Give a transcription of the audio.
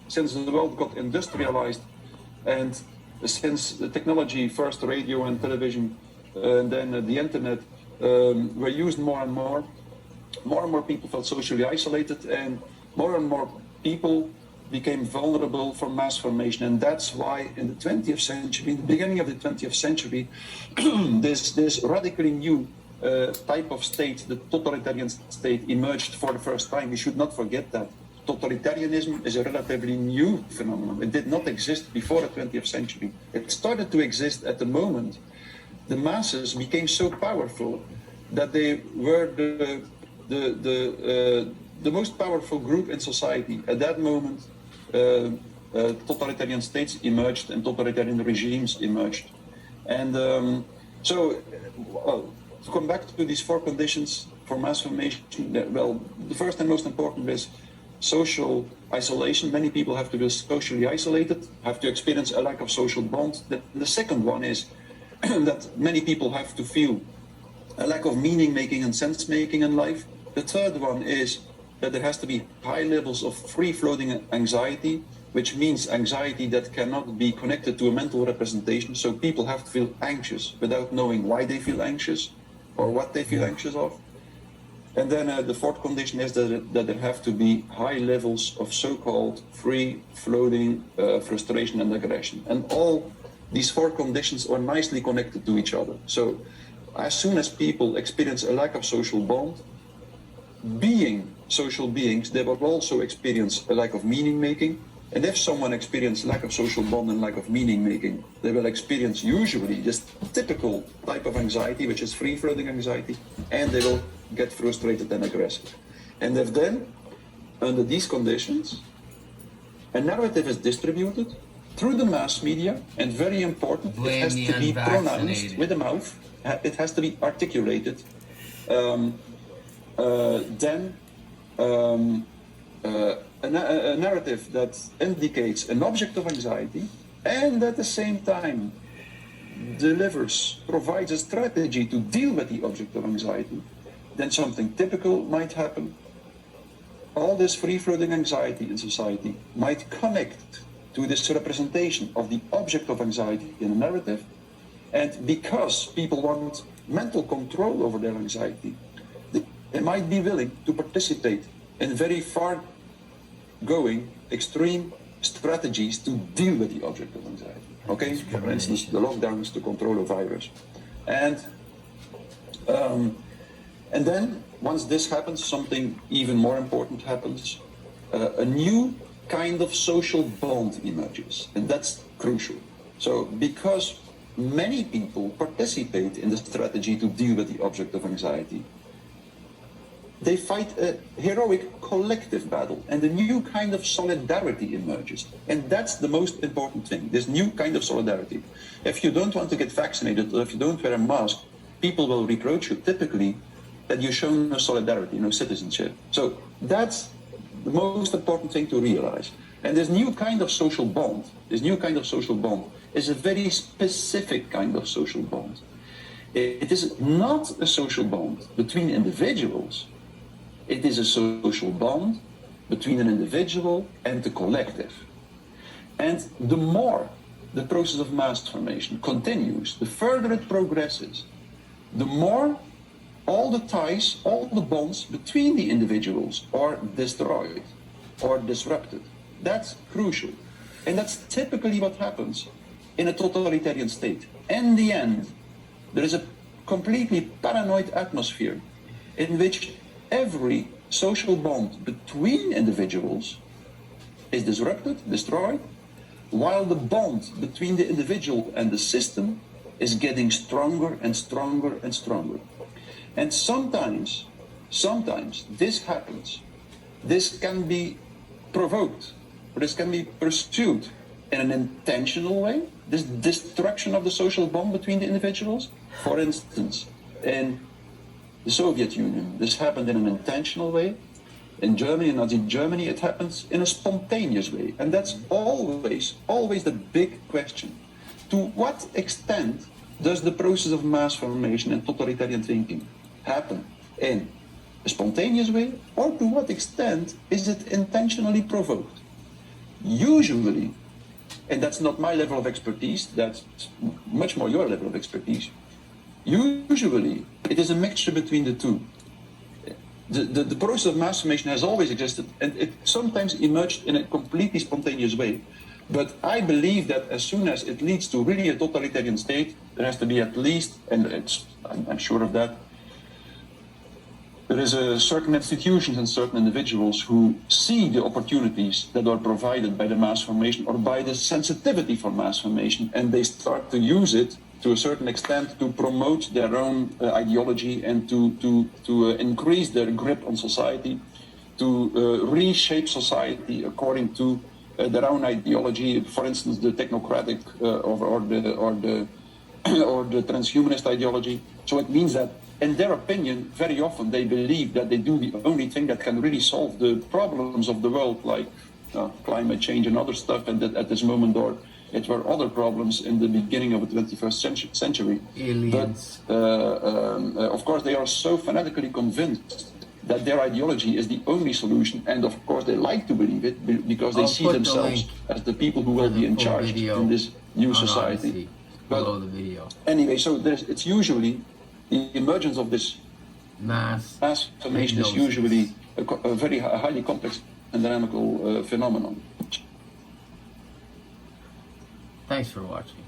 since the world got industrialized, and since the technology, first radio and television, and then the internet, were used more and more people felt socially isolated, and more people became vulnerable for mass formation. And that's why in the 20th century, in the beginning of the 20th century, this radically new type of state, the totalitarian state, emerged for the first time. We should not forget that. Totalitarianism is a relatively new phenomenon. It did not exist before the 20th century. It started to exist at the moment the masses became so powerful that they were the most powerful group in society. At that moment, totalitarian states emerged and totalitarian regimes emerged. And to come back to these 4 conditions for mass formation, well, the first and most important is social isolation. Many people have to be socially isolated, have to experience a lack of social bond. The second one is that many people have to feel a lack of meaning making and sense making in life. The third one is that there has to be high levels of free-floating anxiety, which means anxiety that cannot be connected to a mental representation. So people have to feel anxious without knowing why they feel anxious or what they feel anxious of. And then the fourth condition is that there have to be high levels of so-called free-floating frustration and aggression. And all these 4 conditions are nicely connected to each other. So as soon as people experience a lack of social bond, being social beings, they will also experience a lack of meaning making. And if someone experiences lack of social bond and lack of meaning making, they will experience usually this typical type of anxiety, which is free-floating anxiety, and they will get frustrated and aggressive. And if then, under these conditions, a narrative is distributed through the mass media, and very important, it has to be pronounced with the mouth, it has to be articulated, then a narrative that indicates an object of anxiety and at the same time provides a strategy to deal with the object of anxiety, then something typical might happen. All this free-floating anxiety in society might connect to this representation of the object of anxiety in a narrative, and because people want mental control over their anxiety, they might be willing to participate in very far-going, extreme strategies to deal with the object of anxiety. Okay, for instance, the lockdowns to control a virus. And then, once this happens, something even more important happens. A new kind of social bond emerges, and that's crucial. So, because many people participate in the strategy to deal with the object of anxiety, they fight a heroic collective battle, and a new kind of solidarity emerges. And that's the most important thing, this new kind of solidarity. If you don't want to get vaccinated, or if you don't wear a mask, people will reproach you typically that you show no solidarity, no citizenship. So that's the most important thing to realize. And this new kind of social bond, is a very specific kind of social bond. It is not a social bond between individuals. It is a social bond between an individual and the collective. And the more the process of mass formation continues, the further it progresses, the more all the ties, all the bonds between the individuals are destroyed or disrupted. That's crucial. And that's typically what happens in a totalitarian state. In the end, there is a completely paranoid atmosphere in which every social bond between individuals is disrupted, destroyed, while the bond between the individual and the system is getting stronger and stronger and stronger. And sometimes this happens. This can be provoked, or this can be pursued in an intentional way, this destruction of the social bond between the individuals. For instance, in the Soviet Union, this happened in an intentional way. In Germany, in Nazi Germany, it happens in a spontaneous way. And that's always the big question. To what extent does the process of mass formation and totalitarian thinking happen in a spontaneous way, or to what extent is it intentionally provoked? usually, and that's not my level of expertise, that's much more your level of expertise, usually it is a mixture between the two. The process of mass formation has always existed, and it sometimes emerged in a completely spontaneous way. But I believe that as soon as it leads to really a totalitarian state, there has to be at least, and I'm sure of that, there is certain institutions and certain individuals who see the opportunities that are provided by the mass formation or by the sensitivity for mass formation, and they start to use it to a certain extent to promote their own ideology and to increase their grip on society, to reshape society according to their own ideology. For instance, the technocratic or the transhumanist ideology. So it means that, in their opinion, very often they believe that they do the only thing that can really solve the problems of the world, like climate change and other stuff, and that at this moment, or it were other problems in the beginning of the 21st century. Aliens. But of course, they are so fanatically convinced that their ideology is the only solution, and of course they like to believe it because they see themselves as the people who will be in charge in this new society. Below the video. Anyway, so it's usually the emergence of this Mass formation is usually a very highly complex and dynamical phenomenon. Thanks for watching.